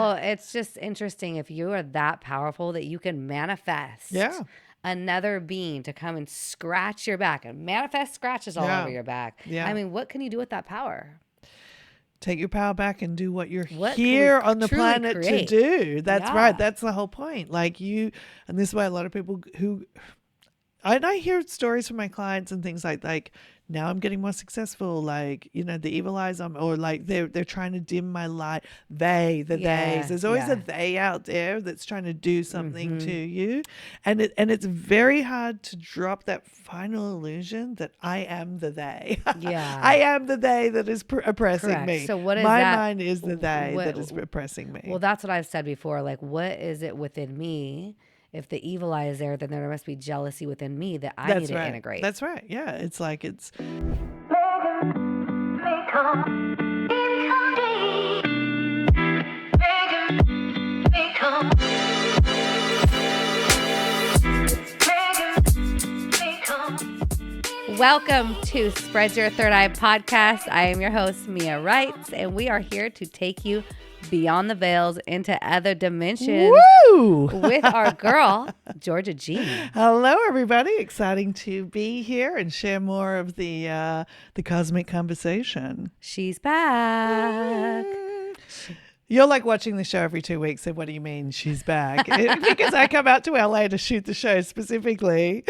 Well, it's just interesting if you are that powerful that you can manifest another being to come and scratch your back and manifest scratches all over your back. Yeah. I mean, what can you do with that power? Take your power back and do what you're here on the planet to do. That's right. That's the whole point. Like and this is why a lot of people and I hear stories from my clients and things like now I'm getting more successful, like, the evil eyes on, or like they're trying to dim my light. Theys. There's always a they out there that's trying to do something to you. And it's very hard to drop that final illusion that I am the they. Yeah. I am the they that is oppressing me. So what is my that? mind is the they that is oppressing me. Well, that's what I've said before. Like, what is it within me? If the evil eye is there, then there must be jealousy within me that I need to integrate. That's right. Yeah. It's like Welcome to Spread Your Third Eye podcast. I am your host, Mia Wrights, and we are here to take you beyond the veils into other dimensions. Woo! With our girl, Georgia G. Hello, everybody. Exciting to be here and share more of the cosmic conversation. She's back. You're like watching the show every 2 weeks. So what do you mean she's back? Because I come out to LA to shoot the show specifically.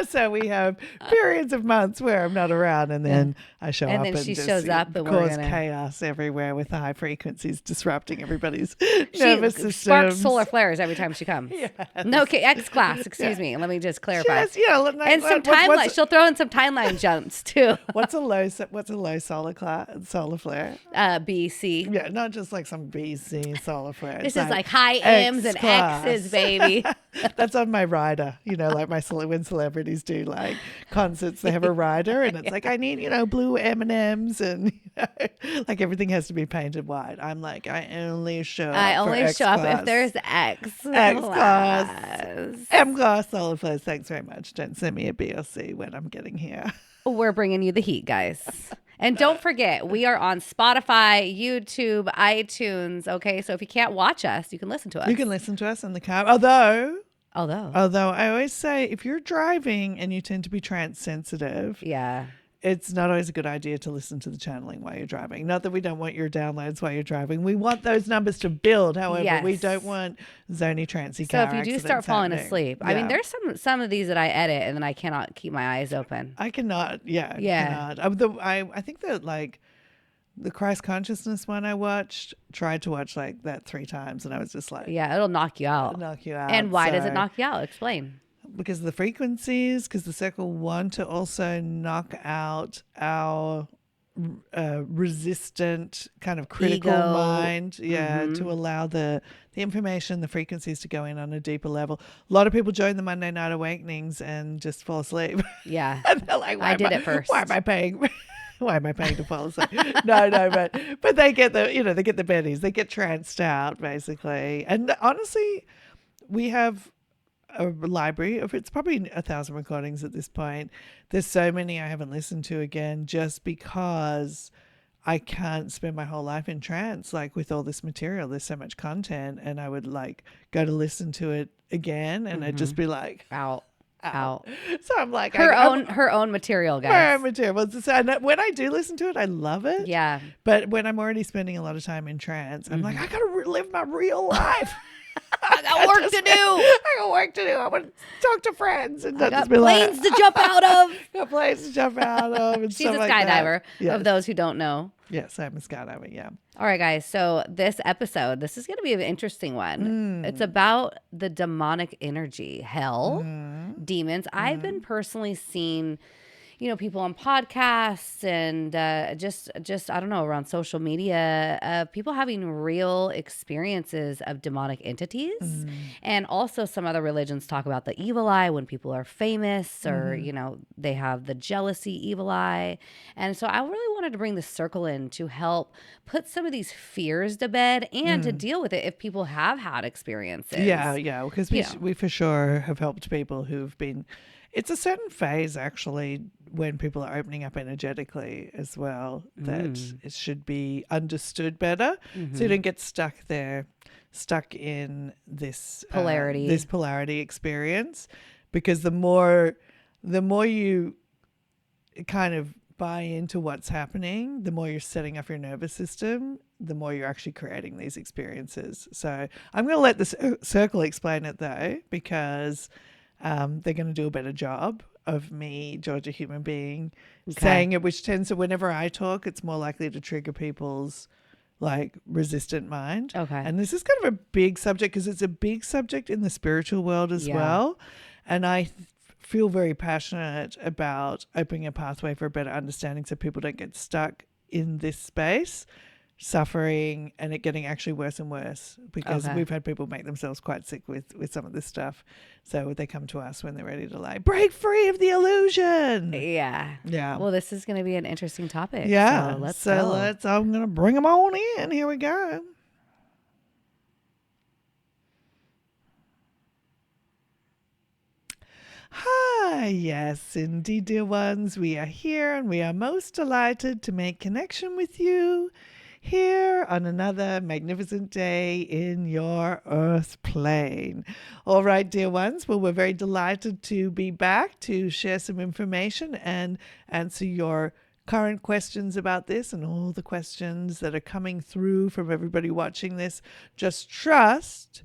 So we have periods of months where I'm not around, and then I show up and then she just shows up and cause chaos everywhere with the high frequencies disrupting everybody's nervous system. She sparks solar flares every time she comes. Yes. No, X class. Excuse me. Let me just clarify. Yes, yeah, and some timeline. She'll throw in some timeline jumps too. What's a low solar flare? BC. Yeah, not just like some BC solar flare. This is like high M's and X's, baby. That's on my rider. Like when celebrities do like concerts, they have a rider, and it's like, I need blue M&Ms, and like everything has to be painted white. I'm like, I only show up if there's X class, M class solar flares. Thanks very much. Don't send me a B or C when I'm getting here. We're bringing you the heat, guys. And don't forget, we are on Spotify, YouTube, iTunes. Okay, so if you can't watch us, you can listen to us. You can listen to us in the car. Although I always say, if you're driving and you tend to be trance sensitive, it's not always a good idea to listen to the channeling while you're driving. Not that we don't want your downloads while you're driving. We want those numbers to build. However, we don't want zony, trancy car accidents. So if you do start falling asleep, I mean, there's some of these that I edit and then I cannot keep my eyes open. I cannot. Yeah. Cannot. I think that like the Christ consciousness one I tried to watch like that 3 times, and I was just like, it'll knock you out. And why does it knock you out? Explain. Because of the frequencies, because the circle want to also knock out our resistant kind of critical mind, to allow the information, the frequencies to go in on a deeper level. A lot of people join the Monday Night Awakenings and just fall asleep. Yeah. And they're like, I did it first. Why am I paying? Why am I paying to fall asleep? No, but they get the bennies. They get tranced out basically. And honestly, we have a library of, it's probably 1,000 recordings at this point. There's so many I haven't listened to again, just because I can't spend my whole life in trance, like with all this material. There's so much content, and I would like go to listen to it again, and I'd just be like, out. So I'm like, her own material, guys. Her own material. So when I do listen to it, I love it. Yeah. But when I'm already spending a lot of time in trance, I'm like, I gotta live my real life. I got work to do. I want to talk to friends and I got planes to jump out of. Got planes to jump out of. And She's a skydiver, of those who don't know. Yes, I'm a skydiver, yeah. All right, guys. So this episode, this is going to be an interesting one. It's about the demonic energy, hell, demons. I've been personally seeing people on podcasts and just I don't know, around social media, people having real experiences of demonic entities. And also some other religions talk about the evil eye when people are famous or, they have the jealousy evil eye. And so I really wanted to bring the circle in to help put some of these fears to bed and to deal with it if people have had experiences. Yeah, because we for sure have helped people who've been It's a certain phase, actually, when people are opening up energetically as well, that it should be understood better, so you don't get stuck there, stuck in this Polarity. this polarity experience, because the more you kind of buy into what's happening, the more you're setting off your nervous system, the more you're actually creating these experiences. So I'm going to let the circle explain it, though, because they're going to do a better job of me, Georgia human being, saying it, which tends to, whenever I talk, it's more likely to trigger people's like resistant mind. Okay. And this is kind of a big subject, because it's a big subject in the spiritual world as well. And I feel very passionate about opening a pathway for a better understanding, so people don't get stuck in this space, suffering, and it getting actually worse and worse, because we've had people make themselves quite sick with some of this stuff. So they come to us when they're ready to like break free of the illusion. Yeah. Well, this is going to be an interesting topic. Yeah. So let's go. I'm going to bring them on in. Here we go. Hi, yes, indeed, dear ones. We are here, and we are most delighted to make connection with you here on another magnificent day in your earth plane. All right, dear ones. Well, we're very delighted to be back to share some information and answer your current questions about this, and all the questions that are coming through from everybody watching this. Just trust,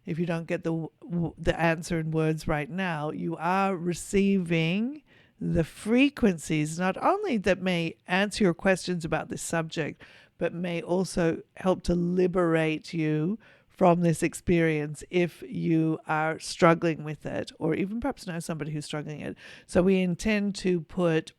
if you don't get the answer in words right now, you are receiving the frequencies, not only that may answer your questions about this subject, but may also help to liberate you from this experience if you are struggling with it, or even perhaps know somebody who's struggling it. So we intend to put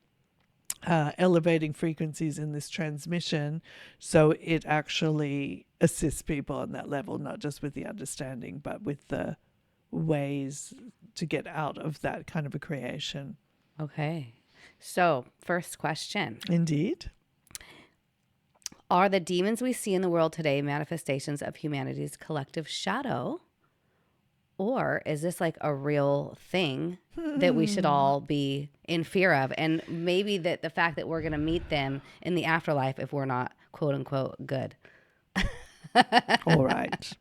elevating frequencies in this transmission, so it actually assists people on that level, not just with the understanding, but with the ways to get out of that kind of a creation. Okay. So, first question. Indeed. Are the demons we see in the world today manifestations of humanity's collective shadow? Or is this like a real thing that we should all be in fear of? And maybe that the fact that we're going to meet them in the afterlife if we're not, quote unquote, good. All right.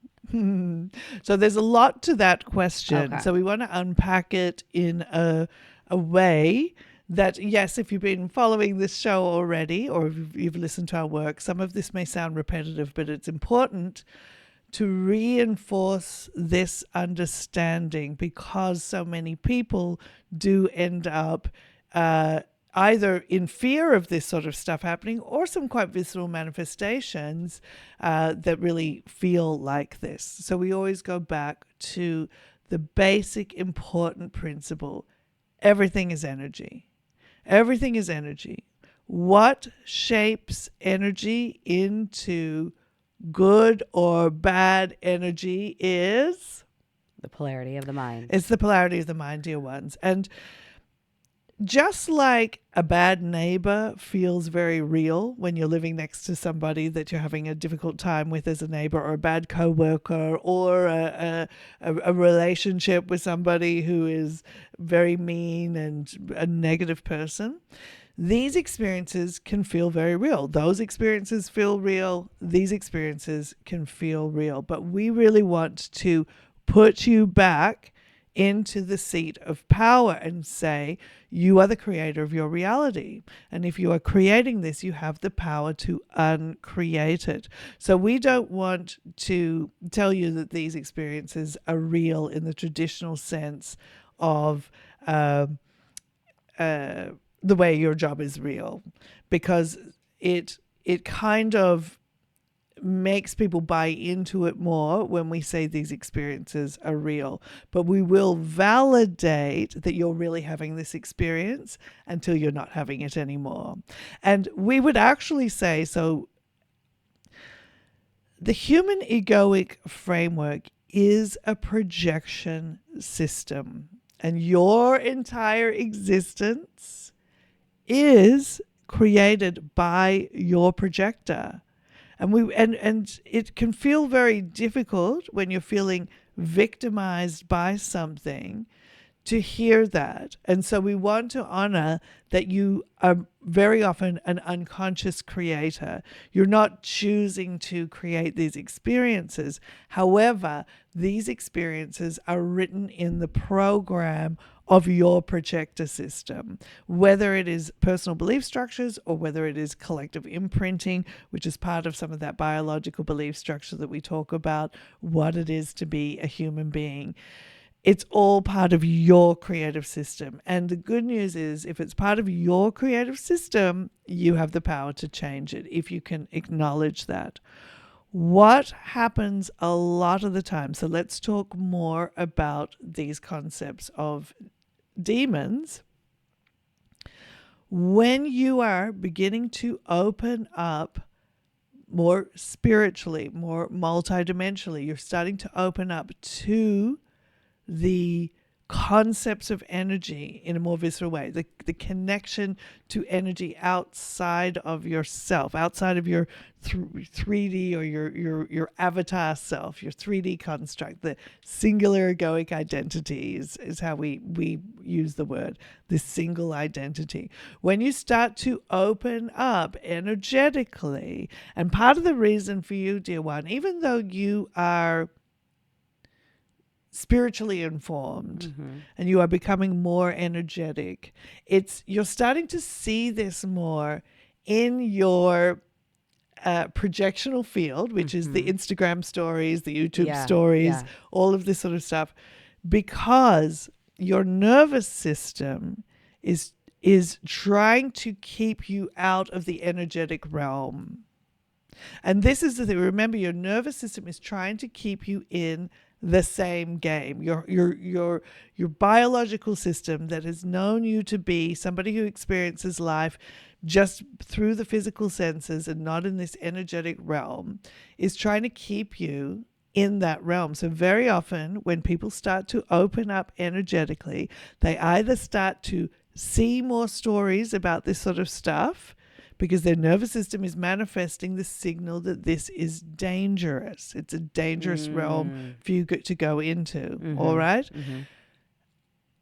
So there's a lot to that question. Okay. So we want to unpack it in a way that, yes, if you've been following this show already, or if you've listened to our work, some of this may sound repetitive, but it's important to reinforce this understanding, because so many people do end up either in fear of this sort of stuff happening, or some quite visceral manifestations that really feel like this. So we always go back to the basic important principle. Everything is energy. Everything is energy. What shapes energy into good or bad energy is the polarity of the mind. It's the polarity of the mind, dear ones. And just like a bad neighbor feels very real when you're living next to somebody that you're having a difficult time with as a neighbor, or a bad coworker, or a relationship with somebody who is very mean and a negative person, these experiences can feel very real. Those experiences feel real. These experiences can feel real. But we really want to put you back into the seat of power and say, you are the creator of your reality. And if you are creating this, you have the power to uncreate it. So we don't want to tell you that these experiences are real in the traditional sense of the way your job is real, because it kind of makes people buy into it more when we say these experiences are real. But we will validate that you're really having this experience until you're not having it anymore. And we would actually say, so the human egoic framework is a projection system, and your entire existence is created by your projector. And it can feel very difficult when you're feeling victimized by something to hear that. And so we want to honor that you are very often an unconscious creator. You're not choosing to create these experiences. However, these experiences are written in the program of your projector system, whether it is personal belief structures or whether it is collective imprinting, which is part of some of that biological belief structure that we talk about, what it is to be a human being. It's all part of your creative system. And the good news is, if it's part of your creative system, you have the power to change it if you can acknowledge that. What happens a lot of the time, so let's talk more about these concepts of demons. When you are beginning to open up more spiritually, more multidimensionally, you're starting to open up to the concepts of energy in a more visceral way, the connection to energy outside of yourself, outside of your 3D or your avatar self, your 3D construct. The singular egoic identity is how we use the word, this single identity. When you start to open up energetically, and part of the reason for you, dear one, even though you are spiritually informed and you are becoming more energetic, you're starting to see this more in your projectional field, which is the Instagram stories, the YouTube stories, all of this sort of stuff, because your nervous system is trying to keep you out of the energetic realm. And this is the thing. Remember, your nervous system is trying to keep you in the same game. Your biological system that has known you to be somebody who experiences life just through the physical senses and not in this energetic realm is trying to keep you in that realm. So very often when people start to open up energetically, they either start to see more stories about this sort of stuff because their nervous system is manifesting the signal that this is dangerous. It's a dangerous realm for you to go into, all right?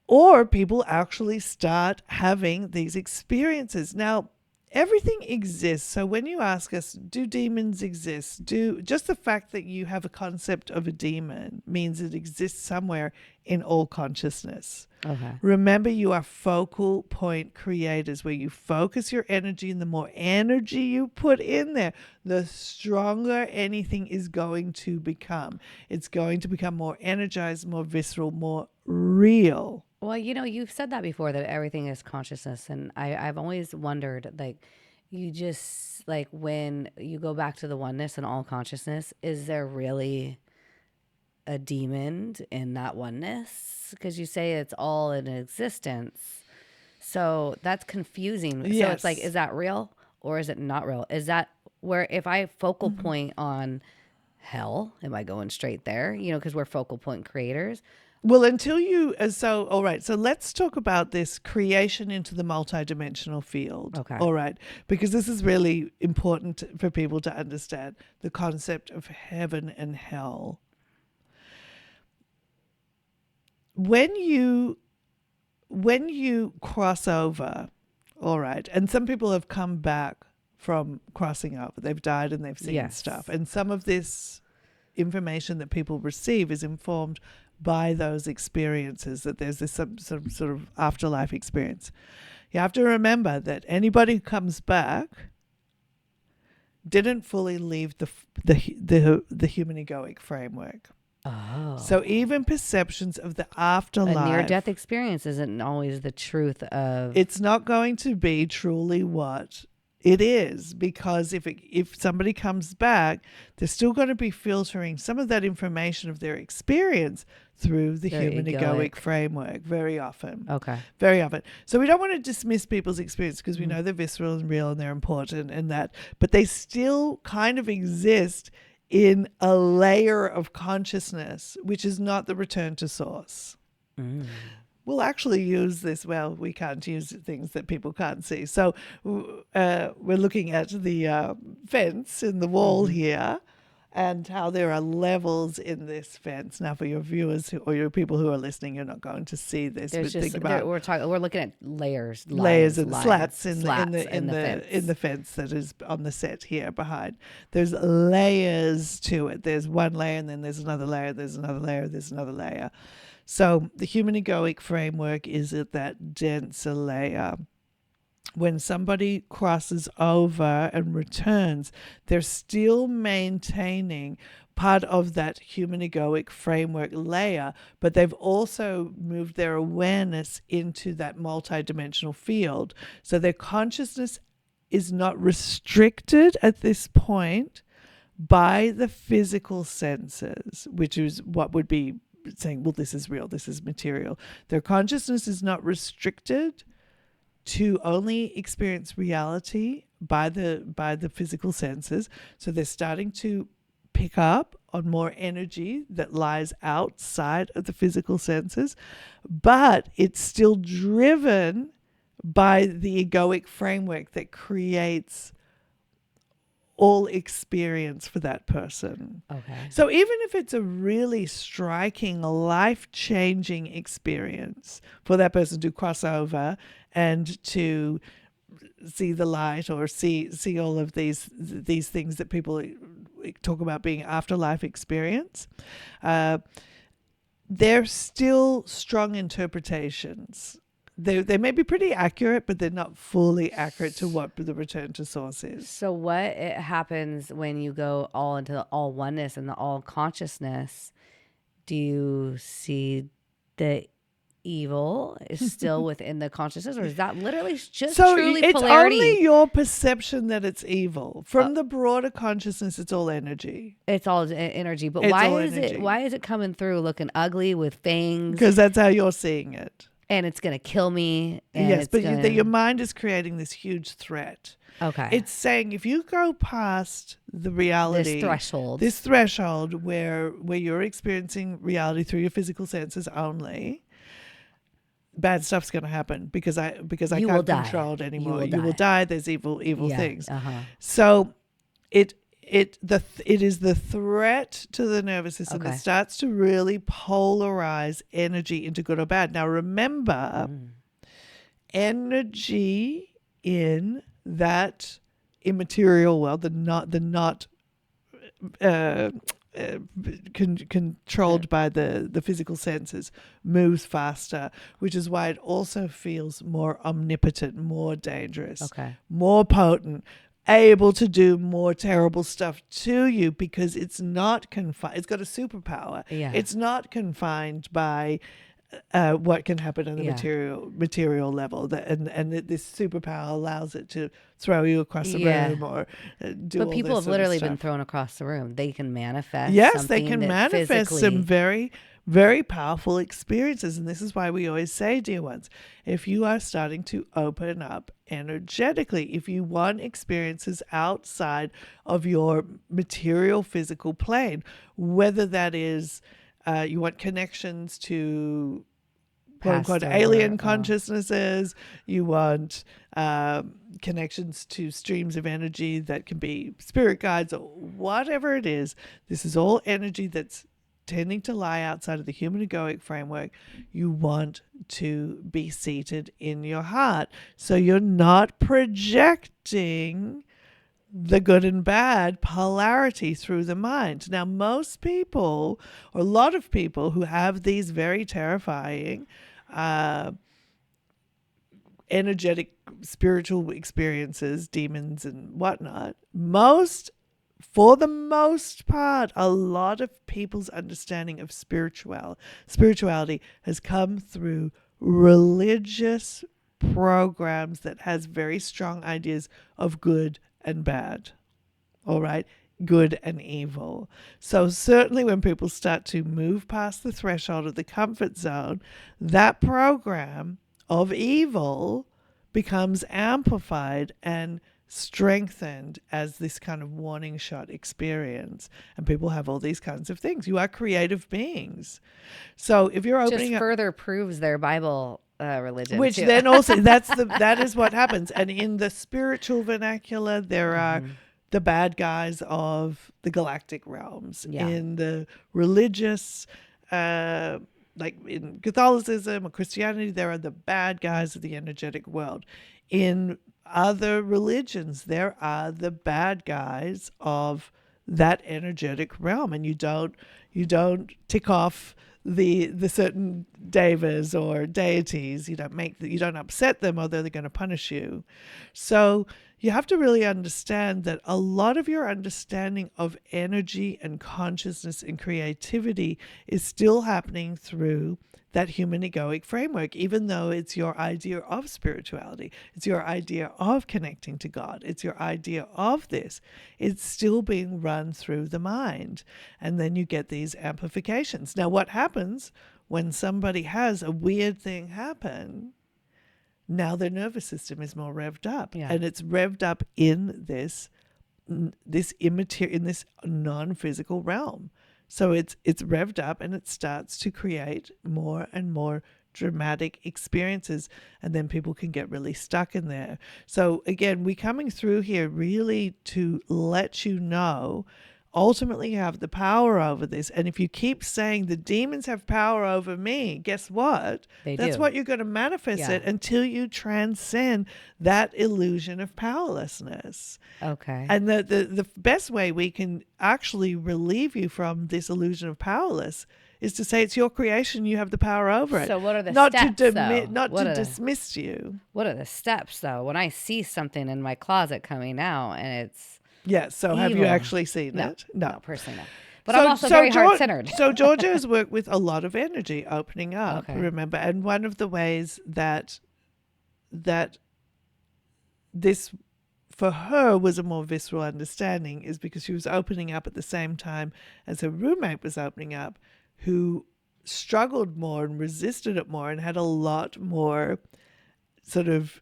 Or people actually start having these experiences. Now, everything exists. So when you ask us, do demons exist? Just the fact that you have a concept of a demon means it exists somewhere in all consciousness. Okay. Remember, you are focal point creators, where you focus your energy, and the more energy you put in there, the stronger anything is going to become. It's going to become more energized, more visceral, more real. Well, you've said that before, that everything is consciousness. And I've always wondered, you just, when you go back to the oneness and all consciousness, is there really a demon in that oneness? Because you say it's all in existence. So that's confusing. So it's is that real or is it not real? Is that where, if I focal point on hell, am I going straight there? Because we're focal point creators. Well, all right, so let's talk about this creation into the multidimensional field. Okay. All right, because this is really important for people to understand the concept of heaven and hell. When you cross over, all right, and some people have come back from crossing over. They've died and they've seen stuff. And some of this information that people receive is informed by those experiences, that there's this some sort of afterlife experience. You have to remember that anybody who comes back didn't fully leave the human egoic framework. Oh. So even perceptions of the afterlife, a near-death experience isn't always the truth of. It's not going to be truly what it is, because if somebody comes back, they're still going to be filtering some of that information of their experience through the human egoic framework very often. Okay. Very often. So we don't want to dismiss people's experience, because we know they're visceral and real and they're important and that, but they still kind of exist in a layer of consciousness, which is not the return to source. We'll actually use this. Well, we can't use things that people can't see. So we're looking at the fence in the wall here, and how there are levels in this fence. Now, for your viewers or your people who are listening, you're not going to see this, There's but think about we're looking at layers, layers and lines, slats slats in the fence that is on the set here behind. There's layers to it. There's one layer, and then there's another layer. There's another layer. There's another layer. So the human egoic framework is at that denser layer. When somebody crosses over and returns, they're still maintaining part of that human egoic framework layer, but they've also moved their awareness into that multidimensional field. So their consciousness is not restricted at this point by the physical senses, which is what would be saying, well, this is real, this is material. Their consciousness is not restricted to only experience reality by the physical senses. So they're starting to pick up on more energy that lies outside of the physical senses, but it's still driven by the egoic framework that creates all experience for that person. Okay. So even if it's a really striking, life-changing experience for that person to cross over and to see the light or see all of these things that people talk about being afterlife experience, they're still strong interpretations. They may be pretty accurate, but they're not fully accurate to what the return to source is. So what happens when you go all into the all oneness and the all consciousness? Do you see the evil is still within the consciousness, or is that literally just truly it's polarity? only your perception that it's evil. From the broader consciousness, it's all energy. It's all energy. But It's why all is energy. it? Why is it coming through looking ugly with fangs? Because that's how you're seeing it. And it's gonna kill me. And Yes, it's but gonna... your mind is creating this huge threat. Okay. It's saying if you go past the reality, this threshold where you're experiencing reality through your physical senses only, bad stuff's going to happen because I can't control it anymore. You will die. There's evil things. So it is the threat to the nervous system that starts to really polarize energy into good or bad. Now remember, energy in that immaterial world, controlled by the physical senses, moves faster, which is why it also feels more omnipotent, more dangerous, more potent, able to do more terrible stuff to you because it's not confined. It's got a superpower. Yeah. It's not confined by what can happen on the material level, and this superpower allows it to throw you across the room or do. But all people this have literally sort been of stuff. thrown across the room. They can manifest. Yes, they can that manifest physically... some very, very powerful experiences, and this is why we always say, dear ones, if you are starting to open up energetically, if you want experiences outside of your material physical plane, whether that is you want connections to quote unquote alien consciousnesses, you want connections to streams of energy that can be spirit guides or whatever it is, this is all energy that's tending to lie outside of the human egoic framework. You want to be seated in your heart, so you're not projecting the good and bad polarity through the mind. Now, most people, or a lot of people who have these very terrifying energetic spiritual experiences, demons and whatnot, for the most part, a lot of people's understanding of spirituality has come through religious programs that has very strong ideas of good and bad. All right? Good and evil. So certainly when people start to move past the threshold of the comfort zone, that program of evil becomes amplified and strengthened as this kind of warning shot experience. And people have all these kinds of things. You are creative beings. So if you're opening just further proves their Bible religion, which then also that is what happens. And in the spiritual vernacular, there are the bad guys of the galactic realms. Yeah. In the religious, like in Catholicism or Christianity, there are the bad guys of the energetic world. In other religions, there are the bad guys of that energetic realm, and you don't tick off the certain devas or deities. You don't upset them, or they're going to punish you. So you have to really understand that a lot of your understanding of energy and consciousness and creativity is still happening through that human egoic framework, even though it's your idea of spirituality, it's your idea of connecting to God, it's your idea of this. It's still being run through the mind. And then you get these amplifications. Now, what happens when somebody has a weird thing happen? Now their nervous system is more revved up, and it's revved up in this immaterial, in this non-physical realm. So it's revved up, and it starts to create more and more dramatic experiences, and then people can get really stuck in there. So again, we're coming through here really to let you know, ultimately you have the power over this. And if you keep saying the demons have power over me, guess what? That's what you're going to manifest it until you transcend that illusion of powerlessness. Okay. And the best way we can actually relieve you from this illusion of powerless is to say it's your creation, you have the power over it. So what are the not steps, though? Not to dismiss you. What are the steps, though? When I see something in my closet coming out and it's So evil. have you actually seen it? No, personally not. But I'm also very heart-centered. So Georgia has worked with a lot of energy opening up, Okay. remember? And one of the ways that this, for her, was a more visceral understanding is because she was opening up at the same time as her roommate was opening up, who struggled more and resisted it more and had a lot more sort of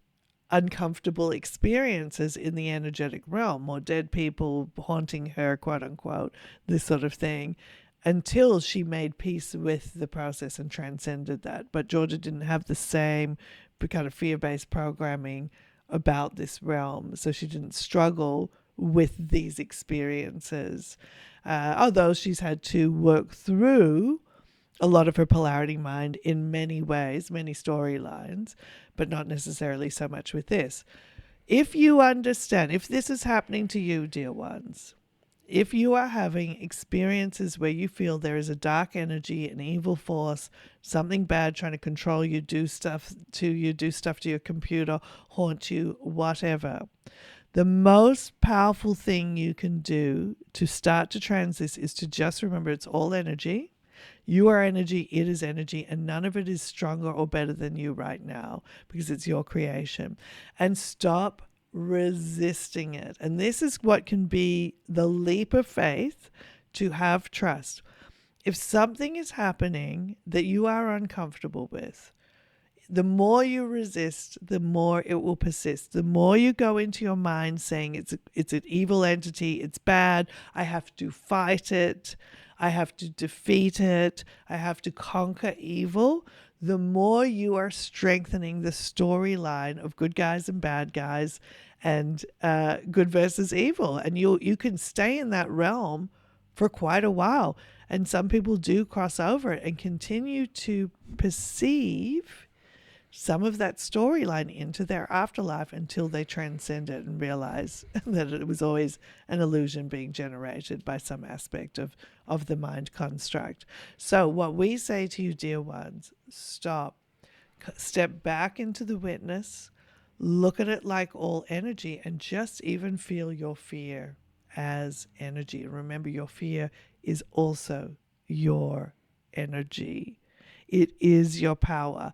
uncomfortable experiences in the energetic realm, more dead people haunting her, quote unquote, this sort of thing, until she made peace with the process and transcended that. But Georgia didn't have the same kind of fear-based programming about this realm, so she didn't struggle with these experiences, although she's had to work through a lot of her polarity mind in many ways, many storylines, but not necessarily so much with this. If you understand, if this is happening to you, dear ones, if you are having experiences where you feel there is a dark energy, an evil force, something bad trying to control you, do stuff to your computer, haunt you, whatever, the most powerful thing you can do to start to this is to just remember it's all energy. You are energy, it is energy, and none of it is stronger or better than you right now because it's your creation. And stop resisting it. And this is what can be the leap of faith to have trust. If something is happening that you are uncomfortable with, the more you resist, the more it will persist. The more you go into your mind saying it's an evil entity, it's bad, I have to fight it, I have to defeat it, I have to conquer evil, the more you are strengthening the storyline of good guys and bad guys and good versus evil. And you can stay in that realm for quite a while. And some people do cross over and continue to perceive some of that storyline into their afterlife until they transcend it and realize that it was always an illusion being generated by some aspect of the mind construct. So what we say to you, dear ones, stop, step back into the witness, look at it like all energy, and just even feel your fear as energy. And remember, your fear is also your energy. It is your power.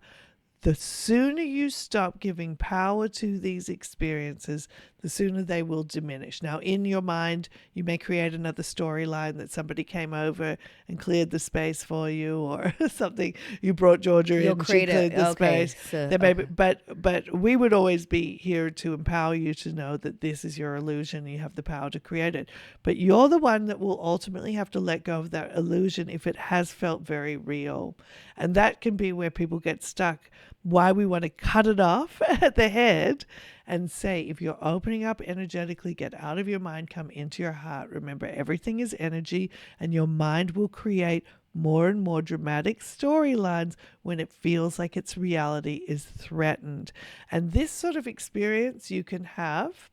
The sooner you stop giving power to these experiences, the sooner they will diminish. Now, in your mind, you may create another storyline that somebody came over and cleared the space for you, or something. You brought Georgia in, she cleared the space. So, there may be, but we would always be here to empower you to know that this is your illusion. You have the power to create it. But you're the one that will ultimately have to let go of that illusion if it has felt very real. And that can be where people get stuck. why we want to cut it off at the head and say, if you're opening up energetically, get out of your mind, come into your heart. Remember, everything is energy, and your mind will create more and more dramatic storylines when it feels like its reality is threatened. And this sort of experience you can have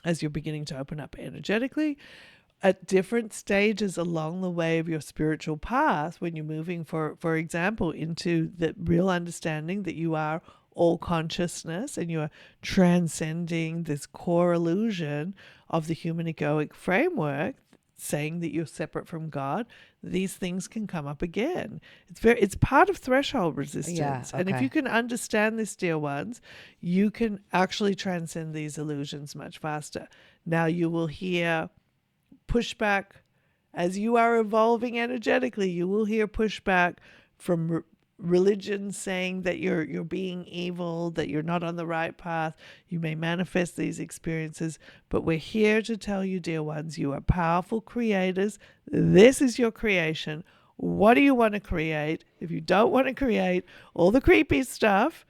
as you're beginning to open up energetically at different stages along the way of your spiritual path, when you're moving, for example, into the real understanding that you are all consciousness and you are transcending this core illusion of the human egoic framework, saying that you're separate from God, these things can come up again. It's part of threshold resistance. Yeah, And if okay. you can understand this, dear ones, you can actually transcend these illusions much faster. Now you will hear pushback as you are evolving energetically. You will hear pushback from religion saying that you're being evil, that you're not on the right path. You may manifest these experiences, but we're here to tell you, dear ones, you are powerful creators. This is your creation. What do you want to create? If you don't want to create all the creepy stuff,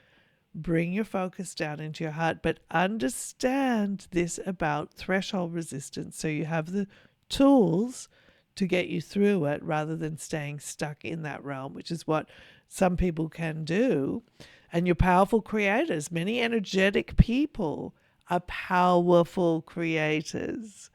bring your focus down into your heart, but understand this about threshold resistance so you have the tools to get you through it rather than staying stuck in that realm, which is what some people can do. And you're powerful creators. Many energetic people are powerful creators.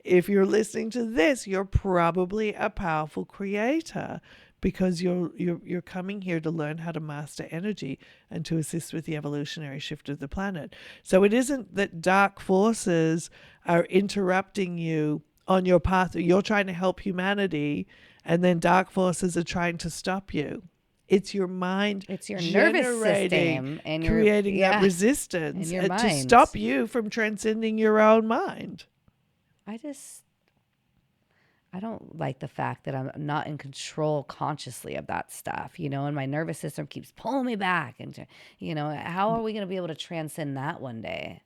If you're listening to this, you're probably a powerful creator, because you're coming here to learn how to master energy and to assist with the evolutionary shift of the planet. So it isn't that dark forces are interrupting you on your path, or you're trying to help humanity and then dark forces are trying to stop you. It's your mind, It's your nervous system and your creating that resistance and your to mind. stop you from transcending your own mind. I don't like the fact that I'm not in control consciously of that stuff, and my nervous system keeps pulling me back. And, how are we going to be able to transcend that one day?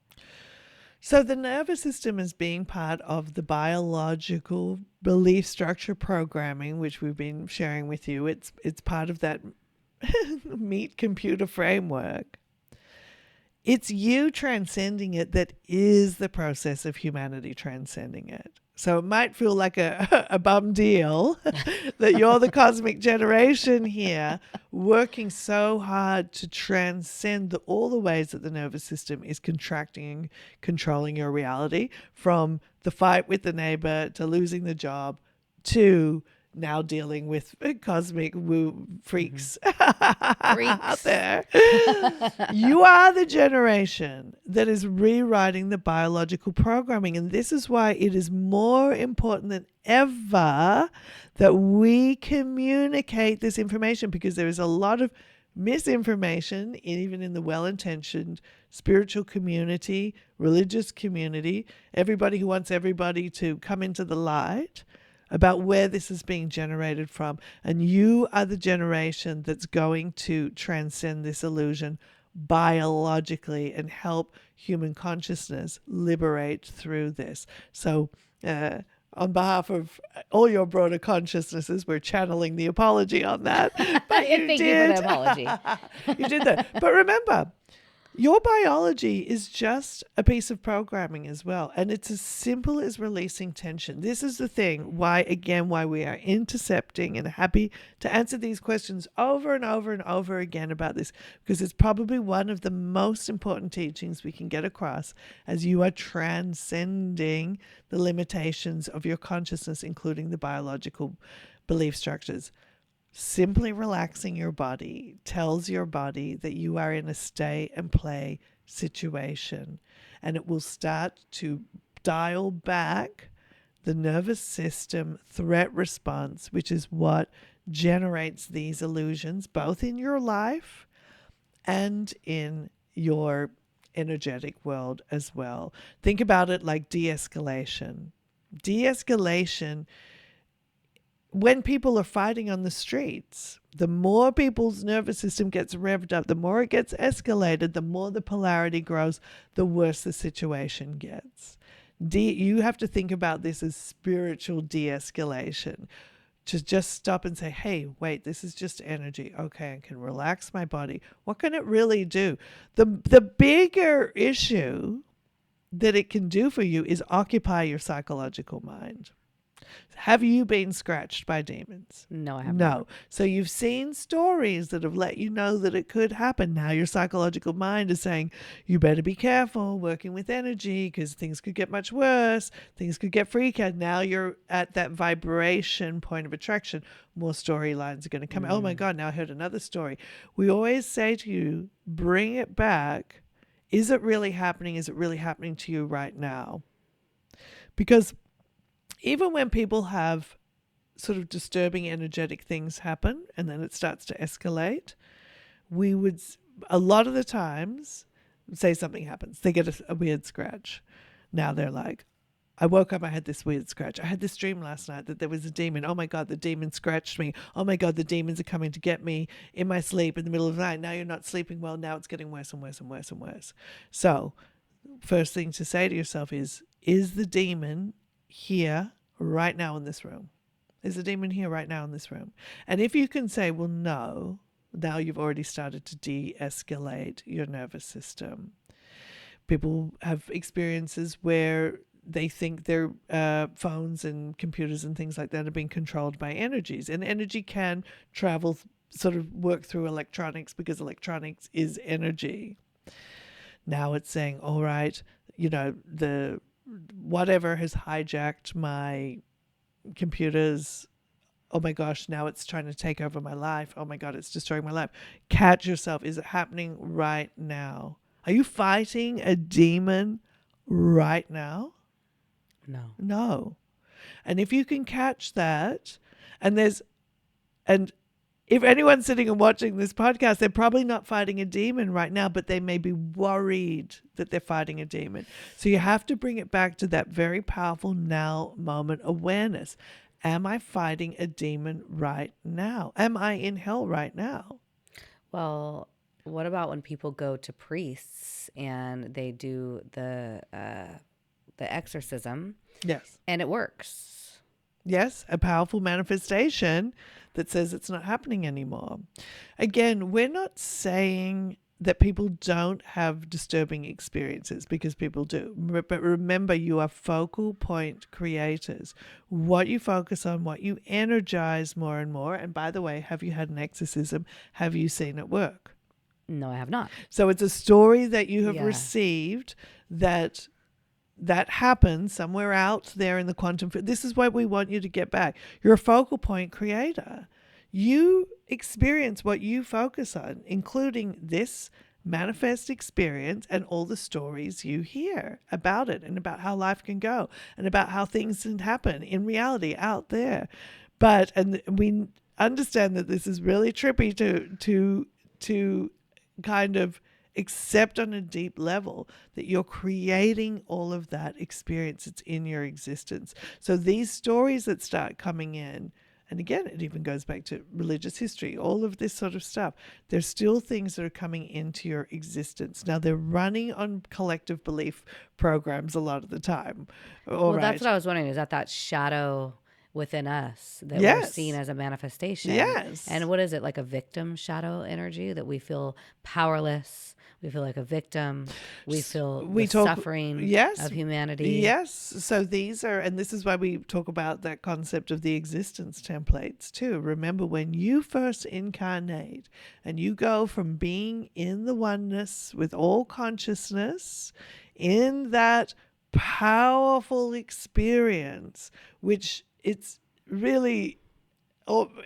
So the nervous system is being part of the biological belief structure programming, which we've been sharing with you. It's part of that meat computer framework. It's you transcending it that is the process of humanity transcending it. So it might feel like a bum deal that you're the cosmic generation here working so hard to transcend all the ways that the nervous system is contracting and controlling your reality, from the fight with the neighbor to losing the job to now dealing with cosmic woo freaks out there. You are the generation that is rewriting the biological programming. And this is why it is more important than ever that we communicate this information, because there is a lot of misinformation, even in the well-intentioned spiritual community, religious community, everybody who wants everybody to come into the light, about where this is being generated from. And you are the generation that's going to transcend this illusion biologically and help human consciousness liberate through this. So on behalf of all your broader consciousnesses, we're channeling the apology on that. But you Thank did. you for the apology. You did that. But remember, your biology is just a piece of programming as well. And it's as simple as releasing tension. This is the thing why we are intercepting and happy to answer these questions over and over and over again about this, because it's probably one of the most important teachings we can get across as you are transcending the limitations of your consciousness, including the biological belief structures. Simply relaxing your body tells your body that you are in a stay and play situation, and it will start to dial back the nervous system threat response, which is what generates these illusions, both in your life and in your energetic world as well. Think about it like de-escalation. De-escalation, when people are fighting on the streets, the more people's nervous system gets revved up, the more it gets escalated, the more the polarity grows, the worse the situation gets. You have to think about this as spiritual de-escalation. to just stop and say, hey, wait, this is just energy. Okay, I can relax my body. What can it really do? The bigger issue that it can do for you is occupy your psychological mind. Have you been scratched by demons? No, I haven't. No. So you've seen stories that have let you know that it could happen. Now your psychological mind is saying, you better be careful working with energy because things could get much worse. Things could get freaky. Now you're at that vibration point of attraction. More storylines are going to come. Oh my God, now I heard another story. We always say to you, bring it back. Is it really happening? Is it really happening to you right now? Because even when people have sort of disturbing energetic things happen and then it starts to escalate, we would, a lot of the times, say something happens. They get a weird scratch. Now they're like, I woke up, I had this weird scratch. I had this dream last night that there was a demon. Oh my God, the demon scratched me. Oh my God, the demons are coming to get me in my sleep in the middle of the night. Now you're not sleeping well. Now it's getting worse and worse and worse and worse. So first thing to say to yourself is the demon here right now in this room? Is the demon here right now in this room? And if you can say, well, no, now you've already started to de-escalate your nervous system. People have experiences where they think their phones and computers and things like that are being controlled by energies. And energy can travel, sort of work through electronics because electronics is energy. Now it's saying, all right, the whatever has hijacked my computers. Oh my gosh, now it's trying to take over my life. Oh my God, it's destroying my life. Catch yourself. Is it happening right now? Are you fighting a demon right now? No. No. And if you can catch that, and if anyone's sitting and watching this podcast, they're probably not fighting a demon right now, but they may be worried that they're fighting a demon. So you have to bring it back to that very powerful now moment awareness. Am I fighting a demon right now? Am I in hell right now? Well, what about when people go to priests and they do the exorcism? Yes. And it works. Yes, a powerful manifestation that says it's not happening anymore. Again, we're not saying that people don't have disturbing experiences, because people do. But remember, you are focal point creators. What you focus on, what you energize more and more. And by the way, have you had an exorcism? Have you seen it work? No, I have not. So it's a story that you have Yeah. received that happens somewhere out there in the quantum field. This is what we want you to get back. You're a focal point creator. You experience what you focus on, including this manifest experience and all the stories you hear about it and about how life can go and about how things can happen in reality out there. And we understand that this is really trippy to kind of accept on a deep level that you're creating all of that experience. It's in your existence. So these stories that start coming in, and again, it even goes back to religious history, all of this sort of stuff, there's still things that are coming into your existence. Now, they're running on collective belief programs a lot of the time. That's what I was wondering. Is that shadow within us that we're Yes. seen as a manifestation? Yes. And what is it, like a victim shadow energy, that we feel powerless? We feel like a victim. We feel suffering yes, of humanity. Yes. So these are, and this is why we talk about that concept of the existence templates too. Remember, when you first incarnate and you go from being in the oneness with all consciousness, in that powerful experience, which it's really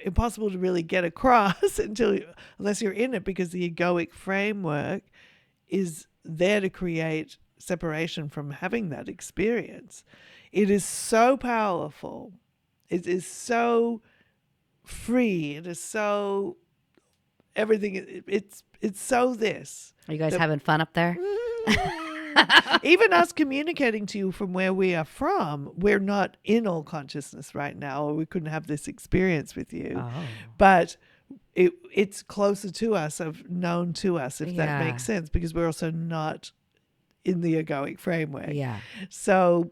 impossible to really get across unless you're in it, because the egoic framework is there to create separation from having that experience. It is so powerful. It is so free. It is so everything. It's so this. Are you guys having fun up there? Even us communicating to you from where we are from, we're not in all consciousness right now, or we couldn't have this experience with you. Oh. But it's closer to us, known to us, if that Yeah. makes sense, because we're also not in the egoic framework. Yeah. So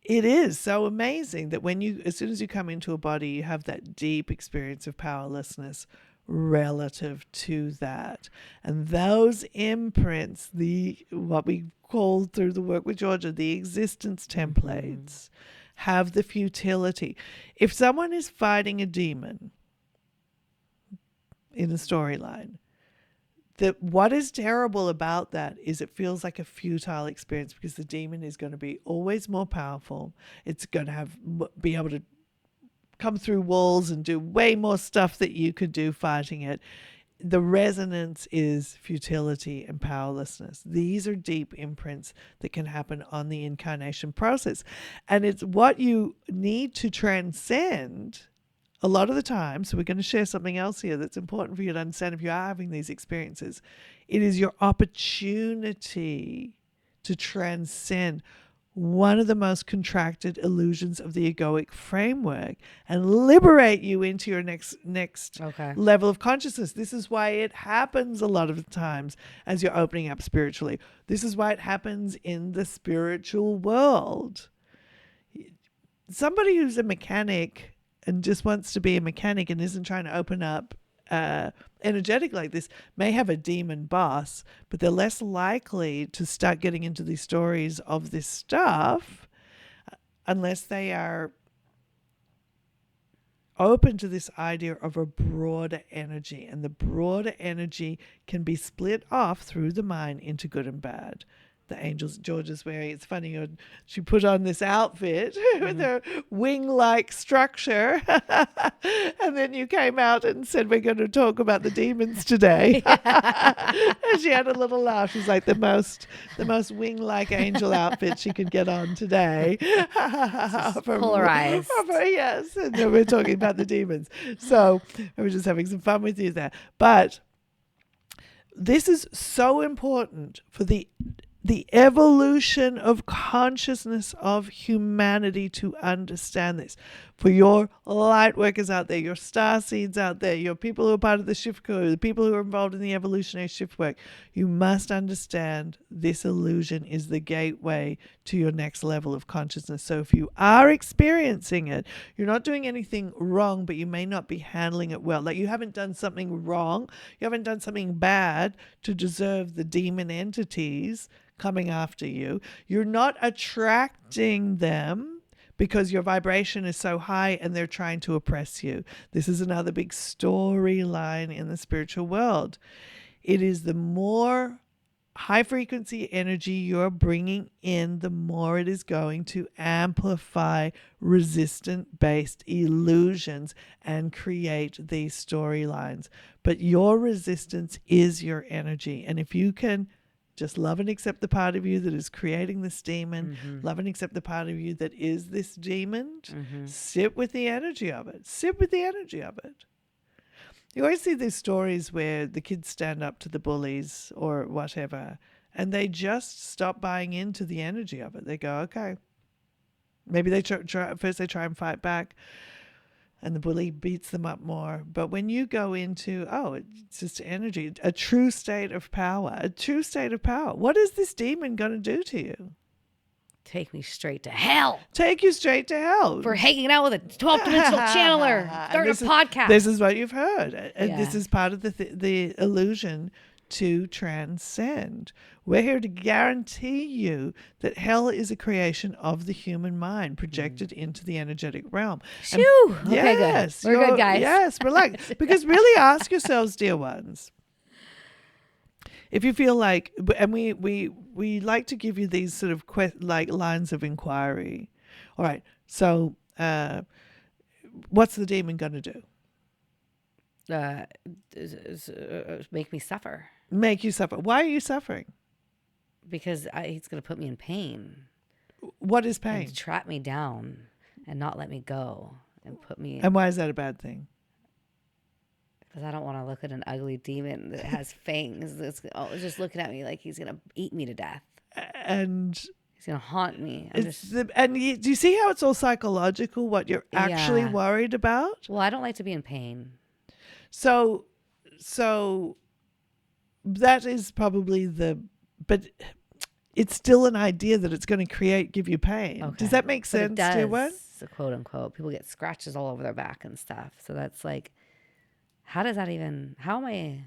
It is so amazing that as soon as you come into a body, you have that deep experience of powerlessness relative to that. And those imprints, what we call through the work with Georgia, the existence templates, have the futility. If someone is fighting a demon in a storyline, what is terrible about that is it feels like a futile experience because the demon is going to be always more powerful. It's going to be able to come through walls and do way more stuff that you could do fighting it. The resonance is futility and powerlessness. These are deep imprints that can happen on the incarnation process. And it's what you need to transcend a lot of the time. So we're going to share something else here that's important for you to understand if you are having these experiences. It is your opportunity to transcend one of the most contracted illusions of the egoic framework and liberate you into your next level of consciousness. This is why it happens a lot of the times as you're opening up spiritually. This is why it happens in the spiritual world. Somebody who's a mechanic and just wants to be a mechanic and isn't trying to open up energetic like this may have a demon boss, but they're less likely to start getting into these stories of this stuff unless they are open to this idea of a broader energy. And the broader energy can be split off through the mind into good and bad. The angels Georgia's wearing, it's funny, she put on this outfit with her wing-like structure and then you came out and said we're going to talk about the demons today. And she had a little laugh. She's like the most wing-like angel outfit she could get on today. Polarized. Yes, and then we're talking about the demons. So we were just having some fun with you there. But this is so important for the evolution of consciousness of humanity to understand this. For your light workers out there, your star seeds out there, your people who are part of the shift crew, the people who are involved in the evolutionary shift work, you must understand this illusion is the gateway to your next level of consciousness. So if you are experiencing it, you're not doing anything wrong, but you may not be handling it well. Like you haven't done something wrong, you haven't done something bad to deserve the demon entities coming after you. You're not attracting them because your vibration is so high and they're trying to oppress you. This is another big storyline in the spiritual world. It is the more high frequency energy you're bringing in, the more it is going to amplify resistant based illusions and create these storylines. But your resistance is your energy. And if you can just love and accept the part of you that is creating this demon. Love and accept the part of you that is this demon. Sit with the energy of it. Sit with the energy of it. You always see these stories where the kids stand up to the bullies or whatever, and they just stop buying into the energy of it. They go, okay. Maybe they first they try and fight back, and the bully beats them up more. But when you go into, it's just energy, a true state of power, what is this demon going to do to you? Take me straight to hell. Take you straight to hell. For hanging out with a 12-dimensional channeler. Start a podcast. This is what you've heard. And this is part of the illusion to transcend. We're here to guarantee you that hell is a creation of the human mind projected into the energetic realm. Shoo! Okay, good. We're good, guys. Yes, relax. Because really ask yourselves, dear ones, if you feel like, and we like to give you these sort of lines of inquiry. All right, so what's the demon going to do? Make me suffer. Make you suffer. Why are you suffering? Because he's going to put me in pain. What is pain? And trap me down and not let me go and put me in. And why is that a bad thing? Because I don't want to look at an ugly demon that has fangs. That's just looking at me like he's going to eat me to death. And he's going to haunt me. Do you see how it's all psychological, what you're actually worried about? Well, I don't like to be in pain. So that is probably but it's still an idea that it's going to give you pain. Okay. Does that make But sense, it does, dear one? quote unquote. People get scratches all over their back and stuff. So that's like, how am I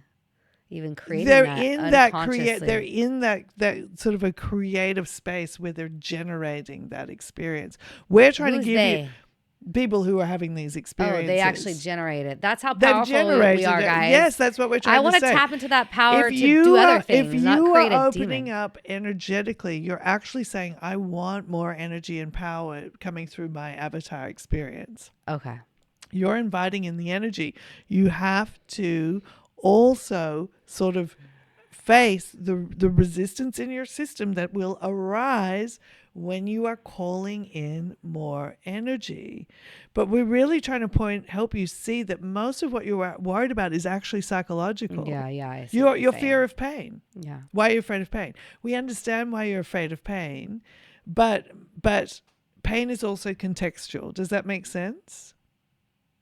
even creating They're that in that unconsciously? they're in that sort of a creative space where they're generating that experience. We're trying to give you people who are having these experiences. Oh, they actually generate it. That's how They've powerful generated we are, it. guys. Yes, that's what we're trying to say. I want to tap into that power if to you do are, other things, if not you create are a opening demon. up energetically, you're actually saying, I want more energy and power coming through my avatar experience. Okay. You're inviting in the energy. You have to also sort of face the resistance in your system that will arise when you are calling in more energy. But we're really trying to help you see that most of what you're worried about is actually psychological. Yeah. I see your fear of pain. Yeah. Why are you afraid of pain? We understand why you're afraid of pain, but pain is also contextual. Does that make sense?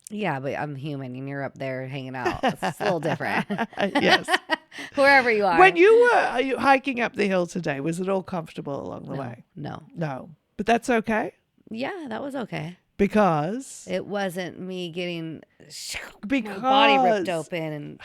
Yeah, but I'm human and you're up there hanging out. It's a little different. Yes. Wherever you are. When you were hiking up the hill today, was it all comfortable along the way? No. But that's okay. Yeah, that was okay. Because it wasn't me getting my body ripped open and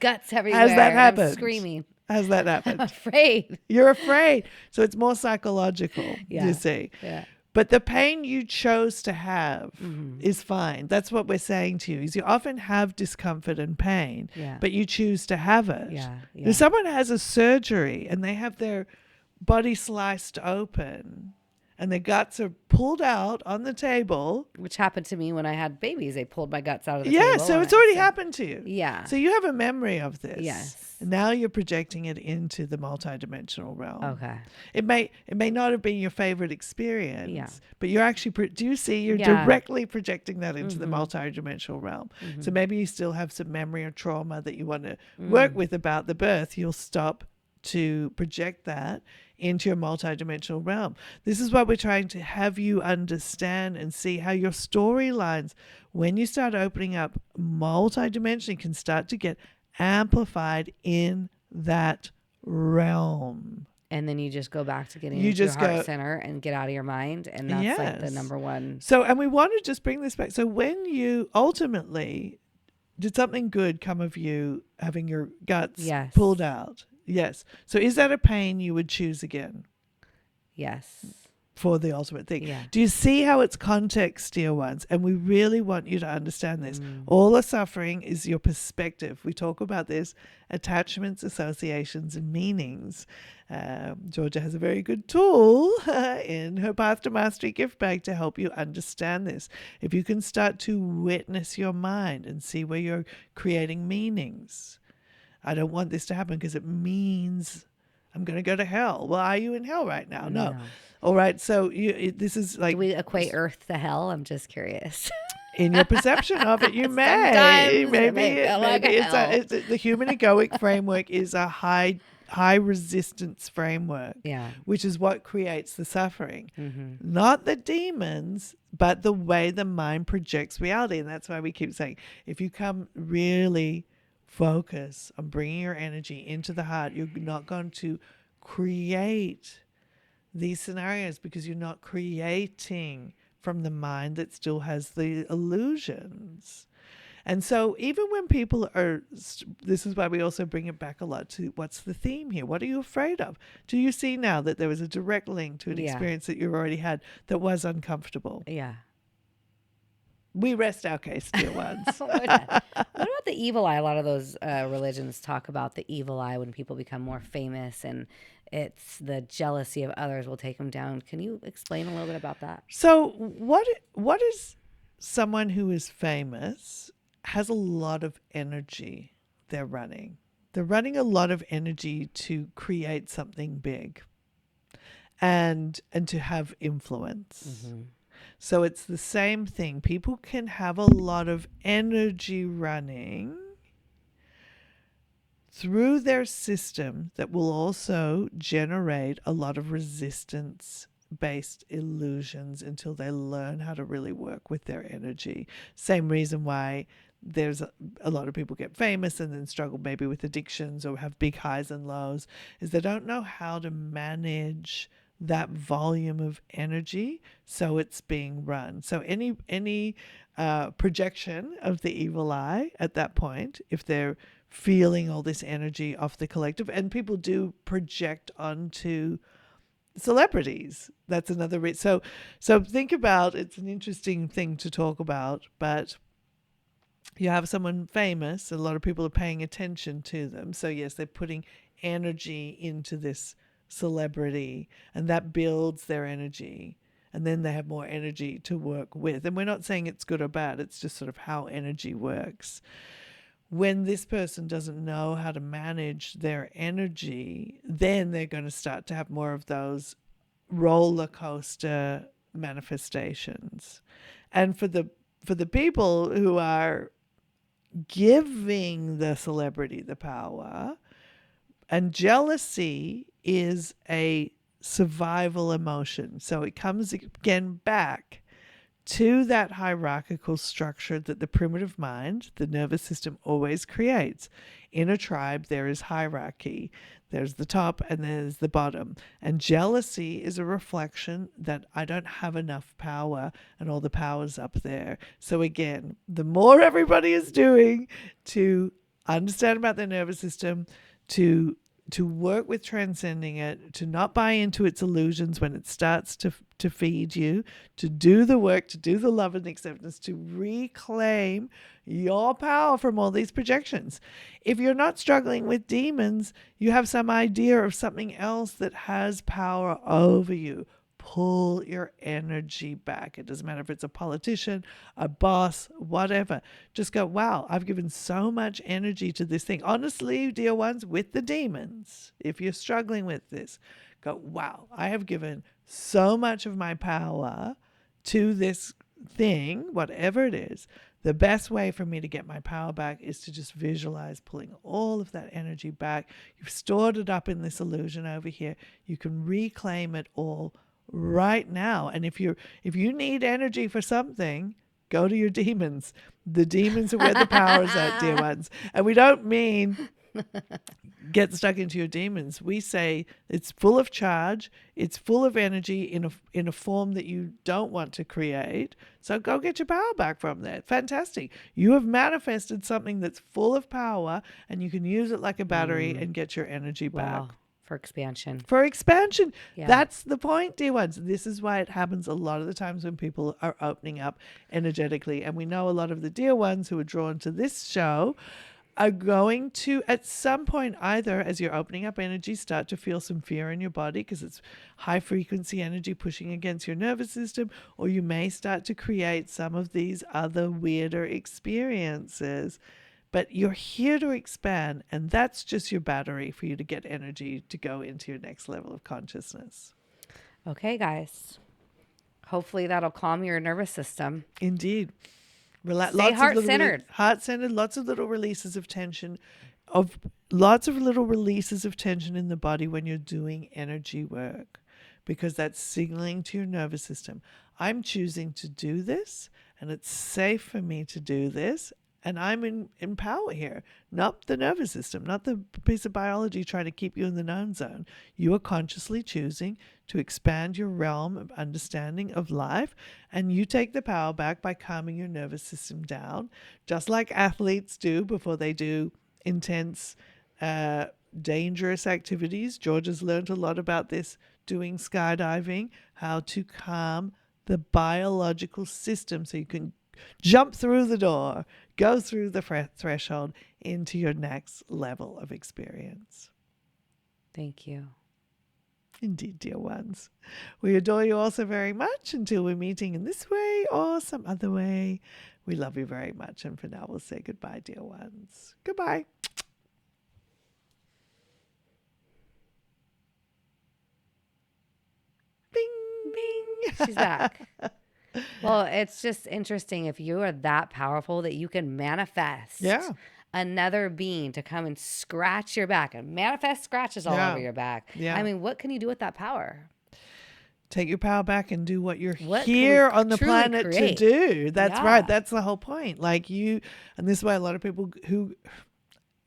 guts everywhere. Has that happened? I'm screaming. Has that happened? I'm afraid. You're afraid. So it's more psychological, you see. Yeah. But the pain you chose to have is fine. That's what we're saying to you. Is you often have discomfort and pain, but you choose to have it. Yeah. If someone has a surgery and they have their body sliced open and their guts are pulled out on the table. Which happened to me when I had babies. They pulled my guts out of the table. Yeah, so it's already happened to you. Yeah. So you have a memory of this. Yes. And now you're projecting it into the multidimensional realm. Okay. It may not have been your favorite experience, but you're actually, do you see, you're directly projecting that into the multidimensional realm. So maybe you still have some memory or trauma that you want to work with about the birth. You'll stop to project that into your multidimensional realm. This is what we're trying to have you understand and see how your storylines, when you start opening up multidimensionally, can start to get amplified in that realm. And then you just go back to getting into your heart center and get out of your mind. And that's like the number one. So, and we want to just bring this back. So when you ultimately, did something good come of you having your guts pulled out? Yes. So is that a pain you would choose again? Yes. For the ultimate thing. Yeah. Do you see how it's context, dear ones? And we really want you to understand this. All the suffering is your perspective. We talk about this, attachments, associations, and meanings. Georgia has a very good tool in her Path to Mastery gift bag to help you understand this. If you can start to witness your mind and see where you're creating meanings. I don't want this to happen because it means I'm going to go to hell. Well, are you in hell right now? No. All right. So this is like. Do we equate Earth to hell? I'm just curious. In your perception of it, you may. Maybe it's the human egoic framework is a high resistance framework. Yeah. Which is what creates the suffering. Not the demons, but the way the mind projects reality. And that's why we keep saying, if you come really focus on bringing your energy into the heart, you're not going to create these scenarios because you're not creating from the mind that still has the illusions. And so even when people are, this is why we also bring it back a lot to what's the theme here? What are you afraid of? Do you see now that there was a direct link to an experience that you already had that was uncomfortable? Yeah. We rest our case, dear ones. What about the evil eye? A lot of those religions talk about the evil eye when people become more famous, and it's the jealousy of others will take them down. Can you explain a little bit about that? So what is someone who is famous has a lot of energy they're running. They're running a lot of energy to create something big and to have influence. So it's the same thing. People can have a lot of energy running through their system that will also generate a lot of resistance-based illusions until they learn how to really work with their energy. Same reason why there's a lot of people get famous and then struggle maybe with addictions or have big highs and lows, is they don't know how to manage that volume of energy so it's being run. So any projection of the evil eye at that point, if they're feeling all this energy off the collective, and people do project onto celebrities. That's another so think about, it's an interesting thing to talk about, but you have someone famous, a lot of people are paying attention to them. So yes, they're putting energy into this celebrity, and that builds their energy. And then they have more energy to work with. And we're not saying it's good or bad, it's just sort of how energy works. When this person doesn't know how to manage their energy, then they're going to start to have more of those roller coaster manifestations. And for the people who are giving the celebrity the power, and jealousy is a survival emotion. So it comes again back to that hierarchical structure that the primitive mind, the nervous system, always creates. In a tribe, there is hierarchy. There's the top and there's the bottom. And jealousy is a reflection that I don't have enough power and all the power's up there. So again, the more everybody is doing to understand about their nervous system, to work with transcending it, to not buy into its illusions when it starts to feed you, to do the work, to do the love and acceptance, to reclaim your power from all these projections. If you're not struggling with demons, you have some idea of something else that has power over you. Pull your energy back. It doesn't matter if it's a politician, a boss, whatever. Just go, wow, I've given so much energy to this thing. Honestly, dear ones, with the demons, if you're struggling with this, go, wow, I have given so much of my power to this thing, whatever it is. The best way for me to get my power back is to just visualize pulling all of that energy back. You've stored it up in this illusion over here. You can reclaim it all right now. And if you need energy for something, go to your demons. The demons are where the power is at, dear ones. And we don't mean get stuck into your demons. We say it's full of charge, it's full of energy in a form that you don't want to create. So go get your power back from there. Fantastic. You have manifested something that's full of power, and you can use it like a battery and get your energy back. Wow. For expansion. For expansion. Yeah. That's the point, dear ones. This is why it happens a lot of the times when people are opening up energetically. And we know a lot of the dear ones who are drawn to this show are going to, at some point, either as you're opening up energy, start to feel some fear in your body because it's high frequency energy pushing against your nervous system, or you may start to create some of these other weirder experiences. But you're here to expand, and that's just your battery for you to get energy to go into your next level of consciousness. Okay, guys. Hopefully that'll calm your nervous system. Indeed. Stay heart-centered. Heart-centered, lots of little releases of tension, lots of little releases of tension in the body when you're doing energy work, because that's signaling to your nervous system, I'm choosing to do this, and it's safe for me to do this. And I'm in power here, not the nervous system, not the piece of biology trying to keep you in the known zone. You are consciously choosing to expand your realm of understanding of life, and you take the power back by calming your nervous system down, just like athletes do before they do intense, dangerous activities. George has learned a lot about this doing skydiving, how to calm the biological system so you can jump through the door, go through the threshold into your next level of experience. Thank you. Indeed, dear ones. We adore you all so very much until we're meeting in this way or some other way. We love you very much. And for now, we'll say goodbye, dear ones. Goodbye. Bing, bing. She's back. Well, it's just interesting if you are that powerful that you can manifest another being to come and scratch your back and manifest scratches all over your back. Yeah. I mean, what can you do with that power? take your power back and do what you're What can we here on the truly planet create? to do. That's Yeah. right. That's the whole point. Like and this is why a lot of people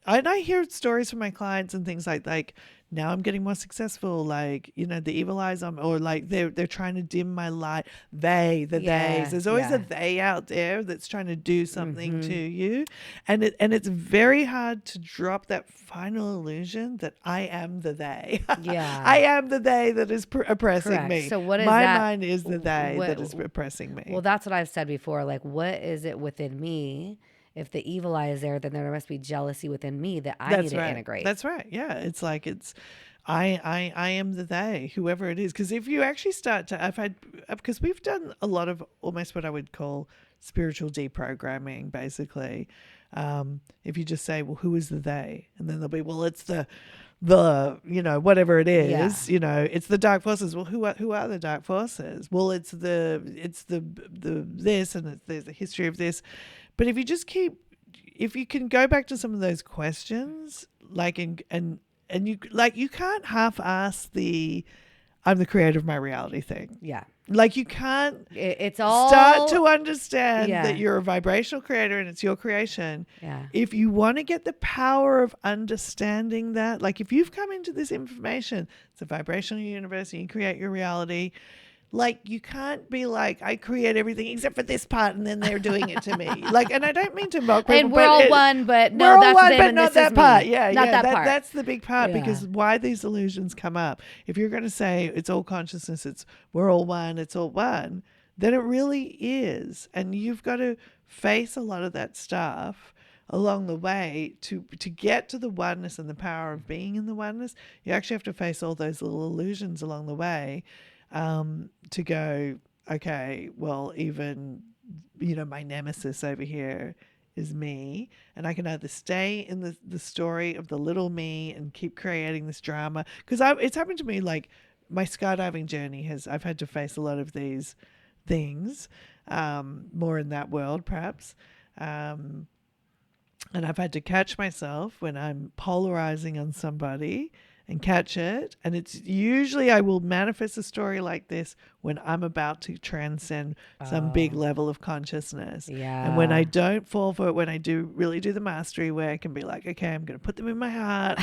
and I hear stories from my clients and things like now I'm getting more successful, like, the evil eyes on, or like they're trying to dim my light. Theys. There's always a they out there that's trying to do something to you. And it's very hard to drop that final illusion that I am the they. Yeah. I am the they that is oppressing Correct. me. So what is my that? mind is the they that is oppressing me. Well, that's what I've said before. Like, what is it within me? If the evil eye is there, then there must be jealousy within me that I need to integrate. That's right. Yeah. It's like I am the they, whoever it is. Because if you actually start to, because we've done a lot of almost what I would call spiritual deprogramming, basically. If you just say, well, who is the they? And then they'll be, well, it's the whatever it is, it's the dark forces. Well, who are the dark forces? Well, it's the this, and there's the history of this. But if you can go back to some of those questions, like, and you can't half-ass I'm the creator of my reality thing. Yeah. Like, you can't it's all start to understand that you're a vibrational creator and it's your creation. Yeah. If you want to get the power of understanding that, like, if you've come into this information, it's a vibrational universe and you create your reality. Like, you can't be like, I create everything except for this part, and then they're doing it to me. Like, and I don't mean to mock people, and we're all one, but no, that's one, them, but and not this that is part. me. Yeah, not yeah, that part. That's the big part, Yeah. because why these illusions come up. If you're going to say it's all consciousness, we're all one, it's all one, then it really is, and you've got to face a lot of that stuff along the way to get to the oneness and the power of being in the oneness. You actually have to face all those little illusions along the way. To go, okay, well, even, my nemesis over here is me, and I can either stay in the story of the little me and keep creating this drama. Because it's happened to me, like, my skydiving journey I've had to face a lot of these things, more in that world, perhaps. And I've had to catch myself when I'm polarizing on somebody and catch it. And it's usually I will manifest a story like this when I'm about to transcend some big level of consciousness. Yeah. And when I don't fall for it, when I really do the mastery work and be like, okay, I'm going to put them in my heart.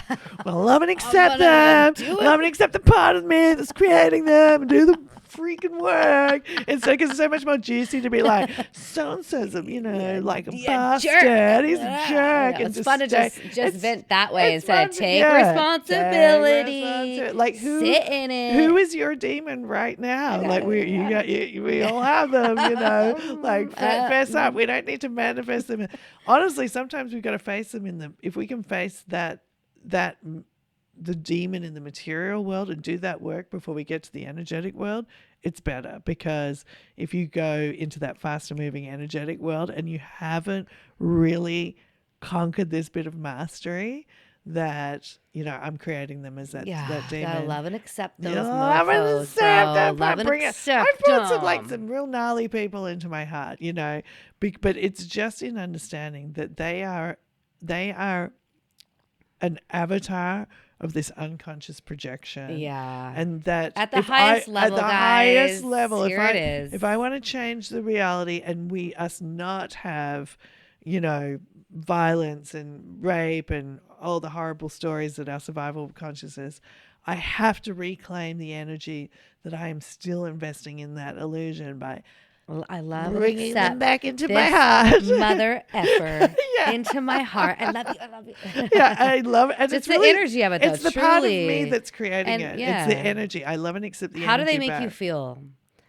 Well, love and accept them. Love and accept the part of me that's creating them, and do the freaking work. It's so much more juicy to be like, so-and-so's like a bastard. Jerk. He's a jerk. It's fun to just vent that way instead of take responsibility. Like, sit in it. Who is your demon right now? Like, we all have them, like, fess up. We don't need to manifest them. Honestly, sometimes we've got to face them if we can face that the demon in the material world and do that work before we get to the energetic world, it's better. Because if you go into that faster moving energetic world and you haven't really conquered this bit of mastery, that I'm creating them as that demon. Gotta love and accept those love and mofos, accept them. Love and accept I've brought some real gnarly people into my heart, but it's just in understanding that they are an avatar of this unconscious projection. Yeah. And that at the highest level, if I want to change the reality and us not have, violence and rape and all the horrible stories that our survival consciousness, I have to reclaim the energy that I am still investing in that illusion by I love bringing them back into my heart. Mother effer into my heart. I love you. Yeah, I love it. And just it's really, the energy of it, though. It's the part of me that's creating it. Yeah. It's the energy. I love and accept the energy. How do they make back. you feel?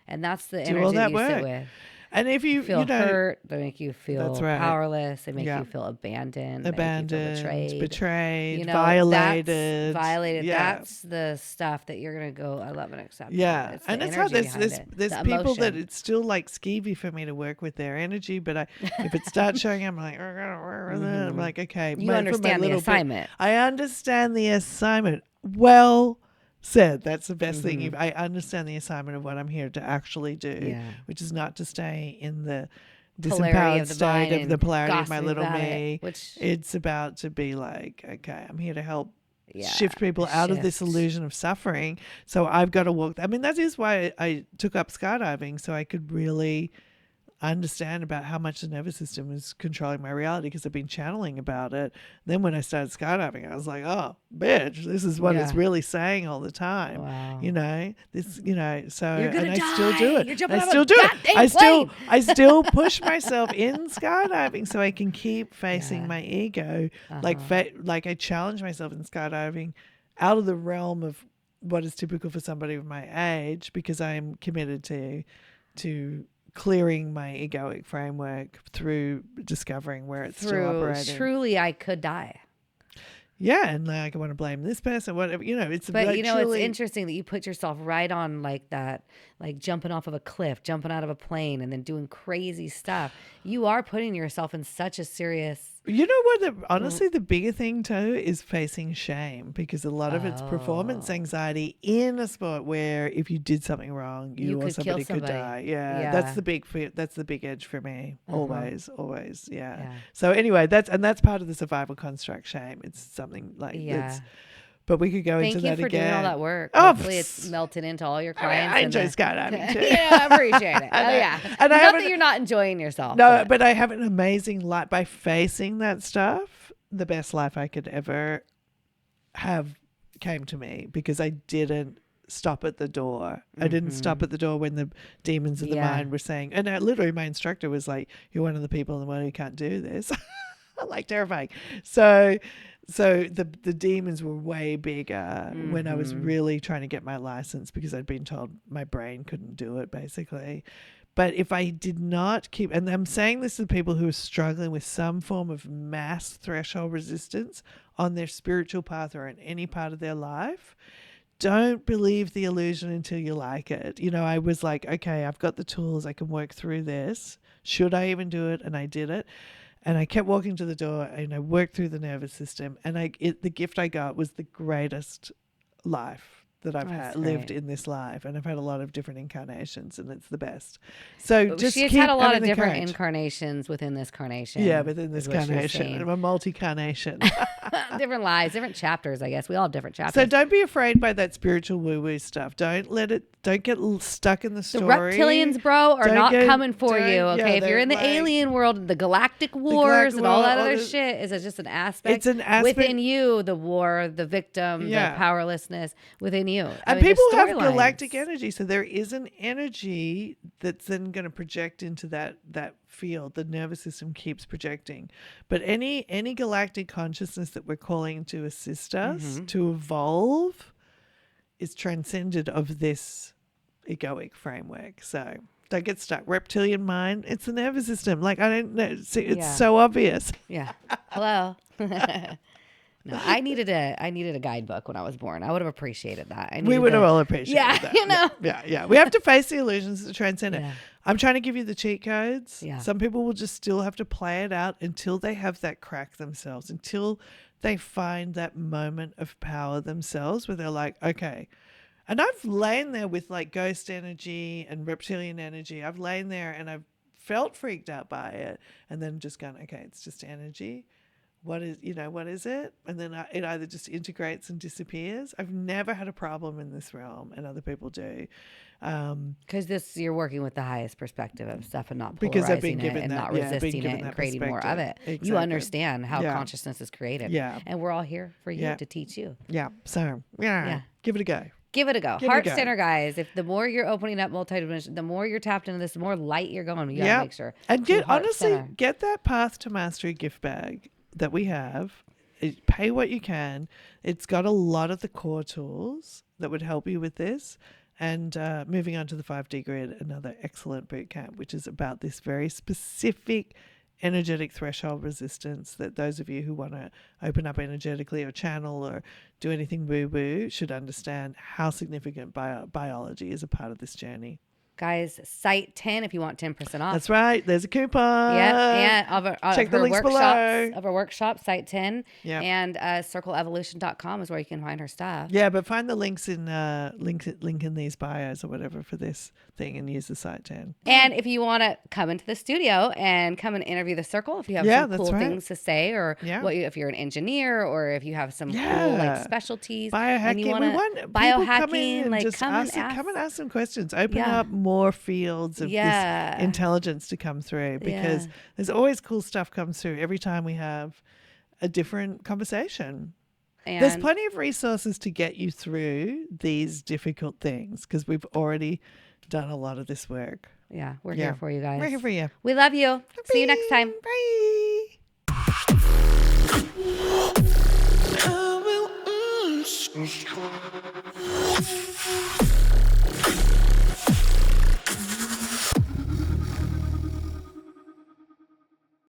And that's the Do energy all that you work. sit with. And if you feel hurt, they make you feel powerless. They make you feel abandoned. They make you feel betrayed, violated. That's the stuff that you're gonna go. I love and accept. Yeah, and it's hard. There's people that it's still like skeevy for me to work with their energy, but if it starts showing, I'm like, I'm like, okay, you understand the assignment. I understand the assignment. Well said. That's the best thing. I understand the assignment of what I'm here to actually do, which is not to stay in the disempowered state of the polarity of my little me. It's about to be like, okay, I'm here to help shift people out of this illusion of suffering. So I've got to walk. I mean, that is why I took up skydiving, so I could really understand about how much the nervous system is controlling my reality, because I've been channeling about it. Then when I started skydiving, I was like, oh, bitch, this is what it's really saying all the time. Wow. You know, this, you know, so, You're gonna and die. I still do it. You're jumping I off still a do it. goddamn I still push myself in skydiving so I can keep facing my ego. Like I challenge myself in skydiving out of the realm of what is typical for somebody of my age, because I am committed to clearing my egoic framework through discovering where it's still operating. Truly, I could die. Yeah, and like I want to blame this person, whatever, you know. It's but like, you know, it's interesting that you put yourself right on like that, like jumping off of a cliff, jumping out of a plane, and then doing crazy stuff. You are putting yourself in such a serious. You know what? Honestly, the bigger thing too is facing shame, because a lot of it's performance anxiety in a sport where if you did something wrong, you or somebody could die. Yeah, that's the big fear. That's the big edge for me. Always. Yeah. So anyway, that's part of the survival construct. Shame. It's something like that's. But we could go into that again. Thank you for doing all that work. Hopefully it's melted into all your clients. I enjoy skydiving too. Yeah, I appreciate it. And not that you're not enjoying yourself. No, but I have an amazing life. By facing that stuff, the best life I could ever have came to me, because I didn't stop at the door. I didn't stop at the door when the demons of the mind were saying, and literally my instructor was like, you're one of the people in the world who can't do this. Like terrifying. So the demons were way bigger when I was really trying to get my license, because I'd been told my brain couldn't do it, basically. But if I did not keep, and I'm saying this to people who are struggling with some form of mass threshold resistance on their spiritual path or in any part of their life, don't believe the illusion until you like it. You know, I was like, okay, I've got the tools, I can work through this. Should I even do it? And I did it. And I kept walking to the door, and I worked through the nervous system. And the gift I got was the greatest life that I've lived in this life. And I've had a lot of different incarnations, and it's the best. So just she's had a lot of different incarnations within this carnation. Yeah, within this carnation. I'm a multi-carnation. Different lives, different chapters, I guess. We all have different chapters. So don't be afraid by that spiritual woo-woo stuff. Don't get stuck in the story. The reptilians, bro, are not coming for you. Okay, if you're in the alien world, the galactic wars and all that other shit is just an aspect. It's an aspect within you. The war, the victim, the powerlessness within you. And people have galactic energy, so there is an energy that's then going to project into that field. The nervous system keeps projecting, but any galactic consciousness that we're calling to assist us to evolve is transcended of this egoic framework. So don't get stuck. Reptilian mind, it's the nervous system. Like, I don't know. See, it's so obvious. Yeah. Hello. No, I needed a guidebook when I was born. I would have appreciated that. We would have all appreciated that. You know. Yeah. We have to face the illusions to transcend it. I'm trying to give you the cheat codes. Yeah. Some people will just still have to play it out until they have that crack themselves, until they find that moment of power themselves where they're like, okay. And I've lain there with like ghost energy and reptilian energy. I've lain there and I've felt freaked out by it, and then just gone, okay, it's just energy. What is it? And then it either just integrates and disappears. I've never had a problem in this realm, and other people do. Because you're working with the highest perspective of stuff and not polarizing it and not resisting it and creating more of it. Exactly. You understand how consciousness is created. Yeah. And we're all here for you to teach you. Yeah. So, give it a go. Give it a go. Heart center, guys. If the more you're opening up multidimensional, the more you're tapped into this, the more light you're going. You gotta make sure. And get that Path to Mastery gift bag that we have. Pay what you can. It's got a lot of the core tools that would help you with this. And moving on to the 5D grid, another excellent boot camp, which is about this very specific energetic threshold resistance that those of you who want to open up energetically or channel or do anything woo-woo should understand how significant biology is a part of this journey. Guys, site 10 if you want 10% off. That's right. There's a coupon. Yep, and Check the links below. Of her workshop, site 10. Yep. And circleevolution.com is where you can find her stuff. Yeah, but find the links in link in these bios or whatever for this thing and use the site 10. And if you want to come into the studio and come and interview the circle, if you have some cool things to say, or if you're an engineer, or if you have some cool like specialties, biohacking. And you we want biohacking, come in and like just come and ask some questions. Open up more fields of this intelligence to come through, because there's always cool stuff comes through every time we have a different conversation. And there's plenty of resources to get you through these difficult things, because we've already done a lot of this work. Yeah, we're here for you guys. We're here for you. We love you. See you next time. Bye.